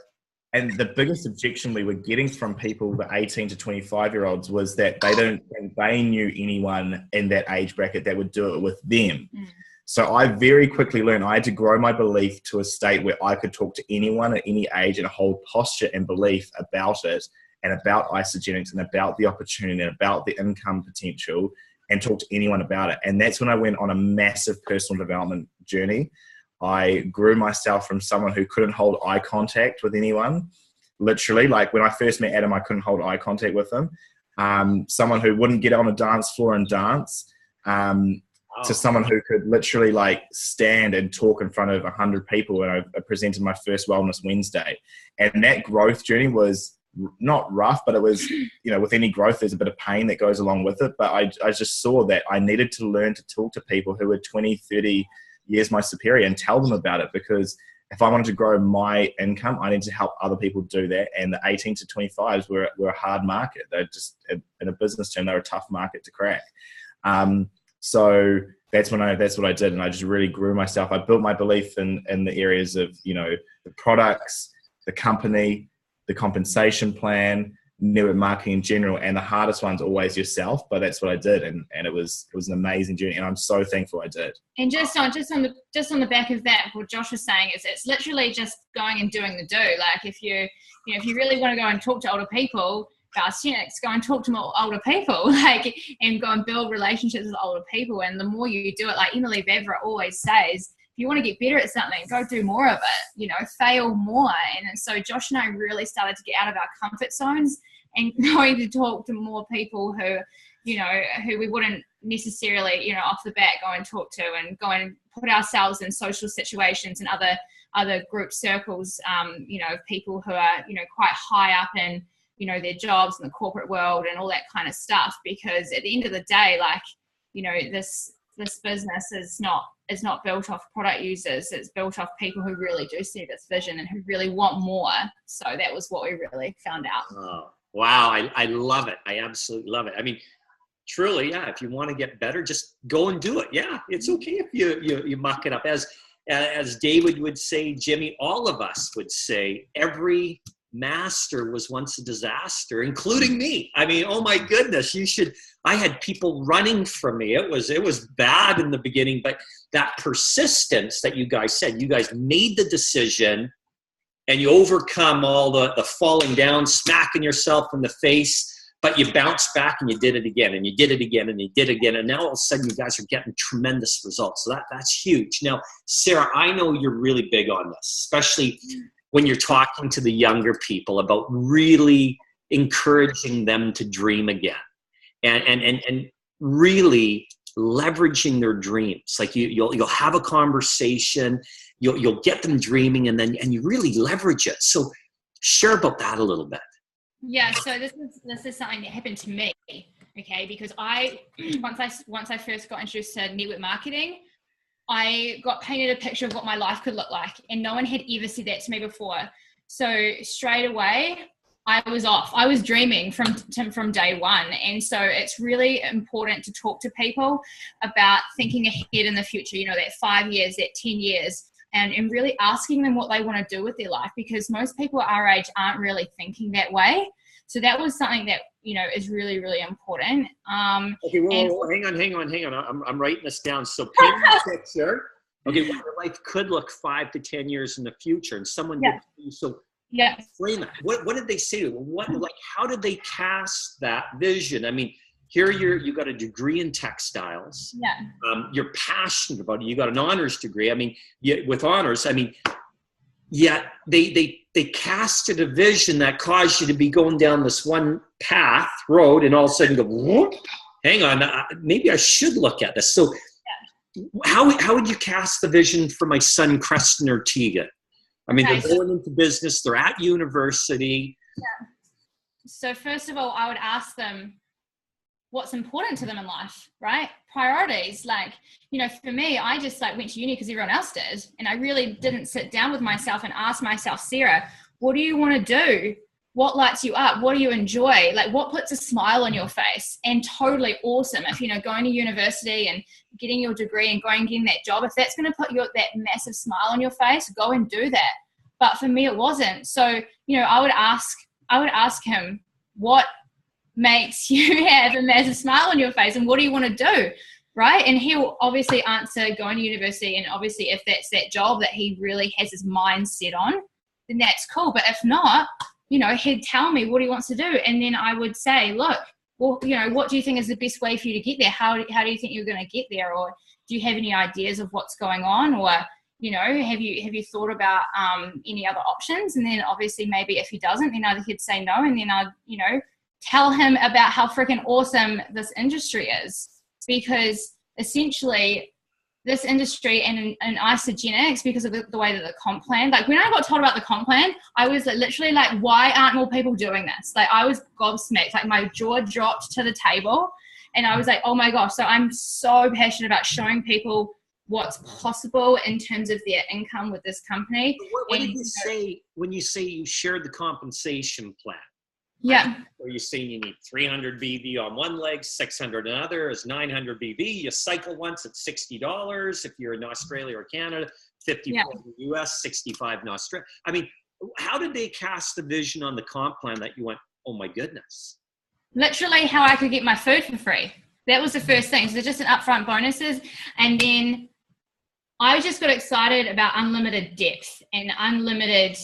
and the biggest objection we were getting from people, the 18 to 25-year-olds, was that they don't think they knew anyone in that age bracket that would do it with them. So I very quickly learned I had to grow my belief to a state where I could talk to anyone at any age and hold posture and belief about it. and about Isagenix and about the opportunity and about the income potential, and talk to anyone about it. And that's when I went on a massive personal development journey. I grew myself from someone who couldn't hold eye contact with anyone. Literally, like when I first met Adam, I couldn't hold eye contact with him. Someone who wouldn't get on a dance floor and dance, to someone who could literally like stand and talk in front of 100 people when I presented my first Wellness Wednesday. And that growth journey was not rough, but it was, you know, with any growth, there's a bit of pain that goes along with it. But I just saw that I needed to learn to talk to people who were 20, 30 years my superior and tell them about it, because if I wanted to grow my income, I need to help other people do that. And the 18 to 25s were a hard market. They're just, in a business term, they're a tough market to crack. So that's what I did. And I just really grew myself. I built my belief in the areas of, you know, the products, the company, the compensation plan, network marketing in general. And the hardest one's always yourself, but that's what I did. And it was an amazing journey. And I'm so thankful I did. And just on the back of that, what Josh was saying is it's literally just going and doing the do. Like if you really want to go and talk to older people, go and talk to more older people, like, and go and build relationships with older people. And the more you do it, like Emily Vavra always says, if you want to get better at something, go do more of it, you know, fail more. And so Josh and I really started to get out of our comfort zones and going to talk to more people who, you know, who we wouldn't necessarily, you know, off the bat go and talk to, and go and put ourselves in social situations and other group circles, you know, of people who are, you know, quite high up in, you know, their jobs in the corporate world and all that kind of stuff. Because at the end of the day, like, you know, this business is not built off product users. It's built off people who really do see this vision and who really want more. So that was what we really found out. Oh, wow. I love it. I absolutely love it. I mean, truly, yeah, if you want to get better, just go and do it. Yeah, it's okay if you muck it up. As David would say, Jimmy, all of us would say, every master was once a disaster, including me. I mean, oh my goodness, I had people running from me. It was bad in the beginning, but that persistence that you guys said, you guys made the decision and you overcome all the falling down, smacking yourself in the face, but you bounced back and you did it again and you did it again and you did it again. And now all of a sudden you guys are getting tremendous results. So that's huge. Now, Sarah, I know you're really big on this, especially when you're talking to the younger people about really encouraging them to dream again and really leveraging their dreams. Like you'll have a conversation, you'll get them dreaming, and you really leverage it. So share about that a little bit. Yeah, so this is something that happened to me, okay? Because once I first got introduced to network marketing, I got painted a picture of what my life could look like, and no one had ever said that to me before. So straight away, I was off. I was dreaming from day one. And so it's really important to talk to people about thinking ahead in the future, you know, that 5 years, that 10 years, and really asking them what they want to do with their life, because most people our age aren't really thinking that way. So that was something that, you know, is really, really important. Okay, hang on. I'm writing this down. So paint a picture. Okay, well, your life could look 5 to 10 years in the future, and someone did you. So frame it. What did they say to you? How did they cast that vision? I mean, here you got a degree in textiles. Yeah. You're passionate about it. You got an honors degree. I mean, with honors, I mean, yet they casted a vision that caused you to be going down this one road, and all of a sudden go, whoop, hang on, maybe I should look at this. So how would you cast the vision for my son, Creston Ortega? I mean, they're going into business, they're at university. Yeah. So first of all, I would ask them what's important to them in life, right? Priorities. Like, you know, for me, I just went to uni because everyone else did. And I really didn't sit down with myself and ask myself, Sarah, what do you want to do? What lights you up? What do you enjoy? Like, what puts a smile on your face? And totally awesome if, you know, going to university and getting your degree and going and getting that job, if that's going to put that massive smile on your face, go and do that. But for me, it wasn't. So, you know, I would ask him, what makes you have a massive smile on your face, and what do you want to do, right? And he'll obviously answer going to university, and obviously if that's that job that he really has his mind set on, then that's cool. But if not, he'd tell me what he wants to do. And then I would say, look, well, what do you think is the best way for you to get there? How do you think you're going to get there? Or do you have any ideas of what's going on? Or, have you thought about any other options? And then obviously maybe if he doesn't, then either he'd say no. And then I'd, tell him about how freaking awesome this industry is. Because essentially this industry and Isagenix, because of the way that the comp plan, like when I got told about the comp plan, I was literally like, why aren't more people doing this? Like I was gobsmacked, like my jaw dropped to the table, and I was like, oh my gosh. So I'm so passionate about showing people what's possible in terms of their income with this company. What did you say when you say you shared the compensation plan? Yeah. Or you say you need 300 BV on one leg, 600 another, is 900 BV. You cycle once at $60 if you're in Australia or Canada, 54 in the US, 65 in Australia. I mean, how did they cast the vision on the comp plan that you went, oh my goodness? Literally how I could get my food for free. That was the first thing. So just an upfront bonuses. And then I just got excited about unlimited depth and unlimited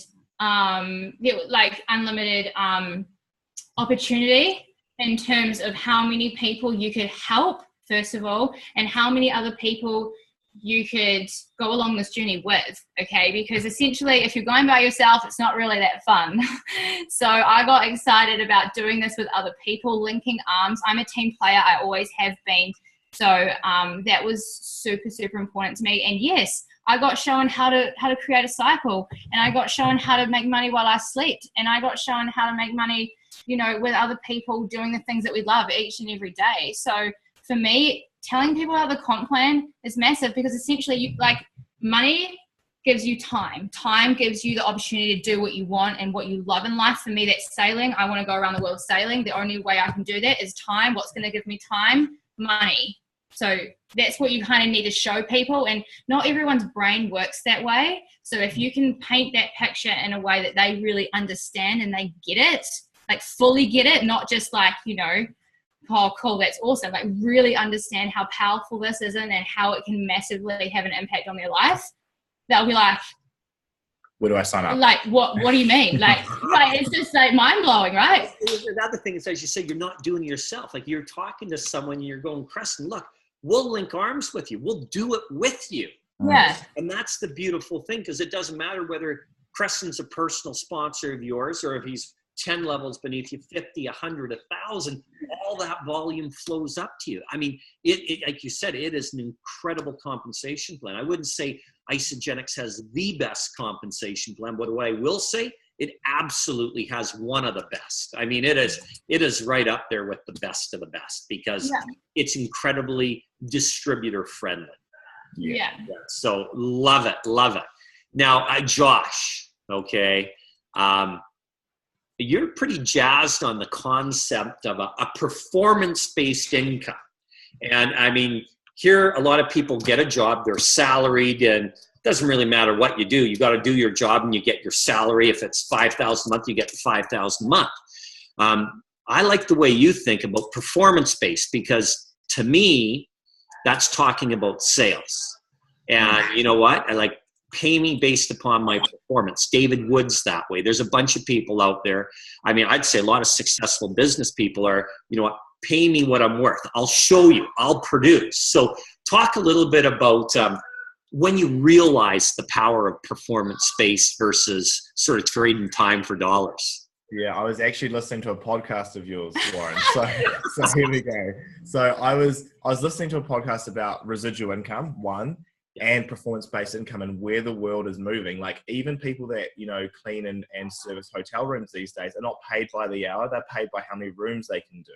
opportunity in terms of how many people you could help, first of all, and how many other people you could go along this journey with, okay? Because essentially, if you're going by yourself, it's not really that fun. So I got excited about doing this with other people, linking arms. I'm a team player. I always have been. So that was super, super important to me. And yes, I got shown how to create a cycle, and I got shown how to make money while I slept, and I got shown how to make money with other people doing the things that we love each and every day. So for me, telling people about the comp plan is massive, because essentially money gives you time. Time gives you the opportunity to do what you want and what you love in life. For me, that's sailing. I want to go around the world sailing. The only way I can do that is time. What's going to give me time? Money. So that's what you kind of need to show people, and not everyone's brain works that way. So if you can paint that picture in a way that they really understand and they get it, like fully get it, not just like, oh, cool, that's awesome. Like really understand how powerful this is and how it can massively have an impact on their life. They'll be like, where do I sign up? Like, what do you mean? Like it's just like mind blowing, right? Another thing is, as you say, you're not doing it yourself. Like you're talking to someone and you're going, Creston, look, we'll link arms with you. We'll do it with you. Yeah. And that's the beautiful thing, because it doesn't matter whether Creston's a personal sponsor of yours or if he's 10 levels beneath you, 50, 100, 1,000, all that volume flows up to you. I mean, it like you said, it is an incredible compensation plan. I wouldn't say Isagenix has the best compensation plan, but what I will say, it absolutely has one of the best. I mean, it is right up there with the best of the best, because it's incredibly distributor friendly. Yeah. So love it. Now, Josh, okay. You're pretty jazzed on the concept of a performance-based income. And I mean, here, a lot of people get a job, they're salaried, and it doesn't really matter what you do. You got to do your job and you get your salary. If it's $5,000 a month, you get $5,000 a month. I like the way you think about performance-based, because to me, that's talking about sales. And you know what? I like, pay me based upon my performance. David Wood's that way. There's a bunch of people out there. I mean, I'd say a lot of successful business people are, you know what, pay me what I'm worth. I'll show you, I'll produce. So talk a little bit about when you realize the power of performance-based versus sort of trading time for dollars. Yeah, I was actually listening to a podcast of yours, Warren. So here we go. So I was listening to a podcast about residual income, and performance-based income, and where the world is moving. Like even people that, clean and service hotel rooms these days are not paid by the hour. They're paid by how many rooms they can do.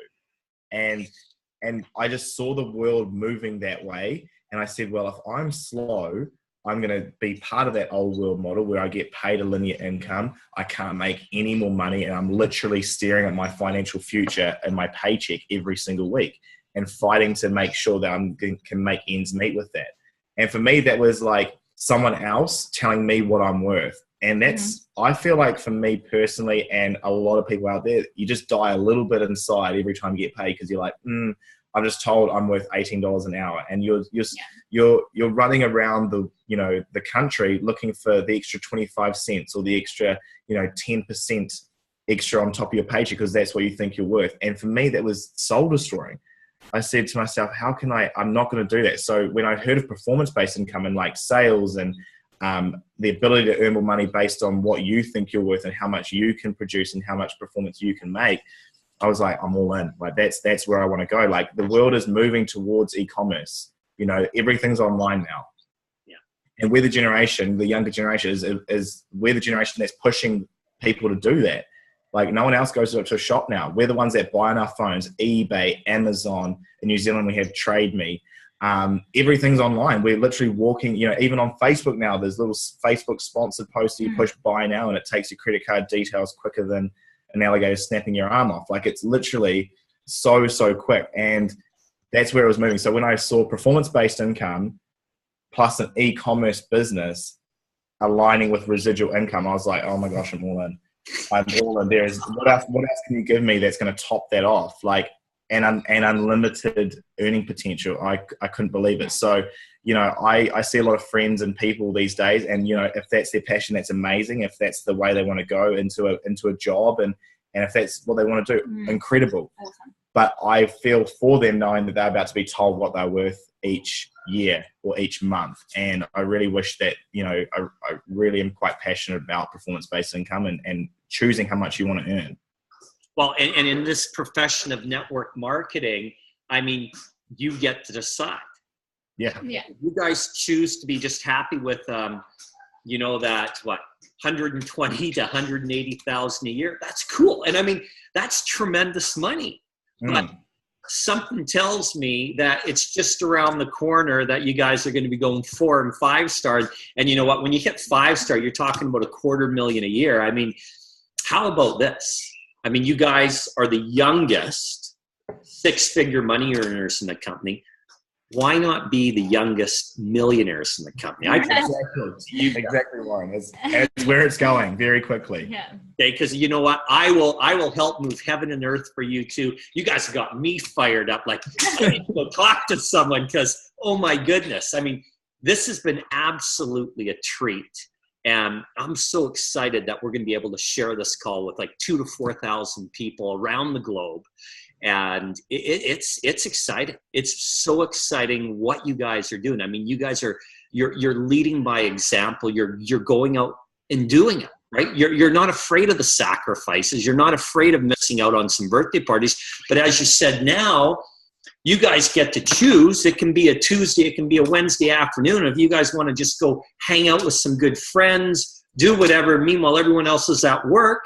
And I just saw the world moving that way. And I said, well, if I'm slow, I'm going to be part of that old world model where I get paid a linear income. I can't make any more money. And I'm literally staring at my financial future and my paycheck every single week and fighting to make sure that I can make ends meet with that. And for me, that was like someone else telling me what I'm worth. And that's, I feel like for me personally, and a lot of people out there, you just die a little bit inside every time you get paid, because you're like, I'm just told I'm worth $18 an hour. And you're running around the country looking for the extra 25 cents or the extra, 10% extra on top of your paycheck because that's what you think you're worth. And for me, that was soul destroying. I said to myself, I'm not going to do that. So when I heard of performance-based income and like sales and the ability to earn more money based on what you think you're worth and how much you can produce and how much performance you can make, I was like, I'm all in. Like that's where I want to go. Like the world is moving towards e-commerce. You know, everything's online now. Yeah. And we're the generation, the younger generation is we're the generation that's pushing people to do that. Like no one else goes to a shop now. We're the ones that buy on our phones, eBay, Amazon. In New Zealand, we have Trade Me. Everything's online. We're literally walking, you know, even on Facebook now, there's little Facebook sponsored posts that you push buy now and it takes your credit card details quicker than an alligator snapping your arm off. Like it's literally so quick. And that's where it was moving. So when I saw performance-based income plus an e-commerce business aligning with residual income, I was like, oh my gosh, I'm all in. I'm all in. What else can you give me that's going to top that off? Like, and unlimited earning potential. I couldn't believe it. So, you know, I see a lot of friends and people these days, and, you know, if that's their passion, that's amazing. If that's the way they want to go into a job and if that's what they want to do, incredible. Awesome. But I feel for them knowing that they're about to be told what they're worth each year or each month. And I really wish that, you know, I really am quite passionate about performance-based income and choosing how much you want to earn. Well, and in this profession of network marketing, I mean, you get to decide. Yeah. You guys choose to be just happy with, you know, that 120 to 180,000 a year. That's cool. And I mean, that's tremendous money. But something tells me that it's just around the corner that you guys are going to be going 4 and 5 stars. And you know what? When you hit 5-star, you're talking about $250,000 a year. I mean, how about this? I mean, you guys are the youngest 6-figure money earners in the company. Why not be the youngest millionaires in the company? Exactly, Warren. It's where it's going very quickly. Yeah. Okay, because you know what? I will help move heaven and earth for you too. You guys have got me fired up. Like, I need to go talk to someone because, oh my goodness. I mean, this has been absolutely a treat. And I'm so excited that we're going to be able to share this call with like 2,000 to 4,000 people around the globe. And it's exciting. It's so exciting what you guys are doing. I mean, you guys you're leading by example. You're going out and doing it, right? You're not afraid of the sacrifices. You're not afraid of missing out on some birthday parties. But as you said, now you guys get to choose. It can be a Tuesday, it can be a Wednesday afternoon. If you guys want to just go hang out with some good friends, do whatever. Meanwhile, everyone else is at work.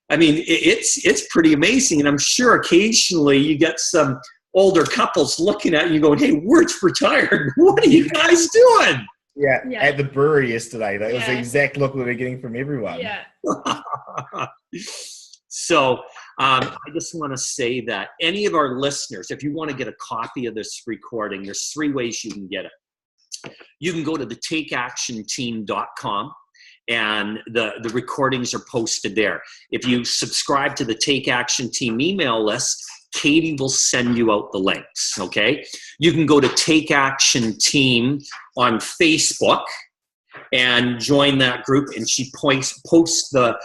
I mean, it's pretty amazing. And I'm sure occasionally you get some older couples looking at you going, hey, we're retired. What are you guys doing? Yeah. At the brewery yesterday. That was the exact look we were getting from everyone. Yeah. So I just want to say that any of our listeners, if you want to get a copy of this recording, there's 3 ways you can get it. You can go to the takeactionteam.com. And the recordings are posted there. If you subscribe to the Take Action Team email list, Katie will send you out the links, okay? You can go to Take Action Team on Facebook and join that group, and she posts the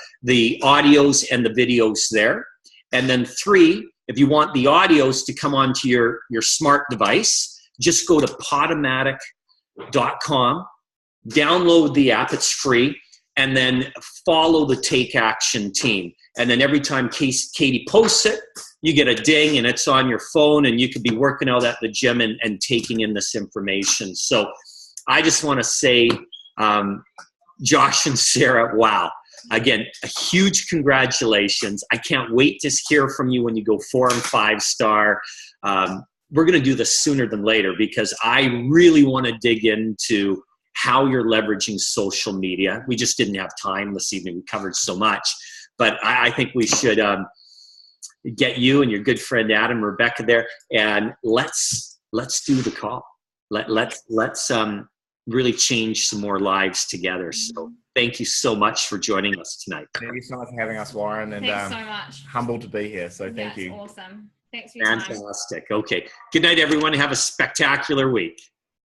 audios and the videos there. And then 3, if you want the audios to come onto your smart device, just go to podomatic.com, download the app, it's free, and then follow the Take Action Team. And then every time Katie posts it, you get a ding and it's on your phone, and you could be working out at the gym and taking in this information. So I just want to say, Josh and Sarah, wow. Again, a huge congratulations. I can't wait to hear from you when you go 4 and 5-star. We're going to do this sooner than later because I really want to dig into how you're leveraging social media. We just didn't have time this evening. We covered so much, but I think we should get you and your good friend Adam, Rebecca there, and let's do the call. Let's really change some more lives together. So thank you so much for joining us tonight. Thank you so much for having us, Warren, and thanks so much. Humbled to be here. So thank you. Awesome. Thanks for your time. Fantastic. Okay. Good night, everyone. Have a spectacular week.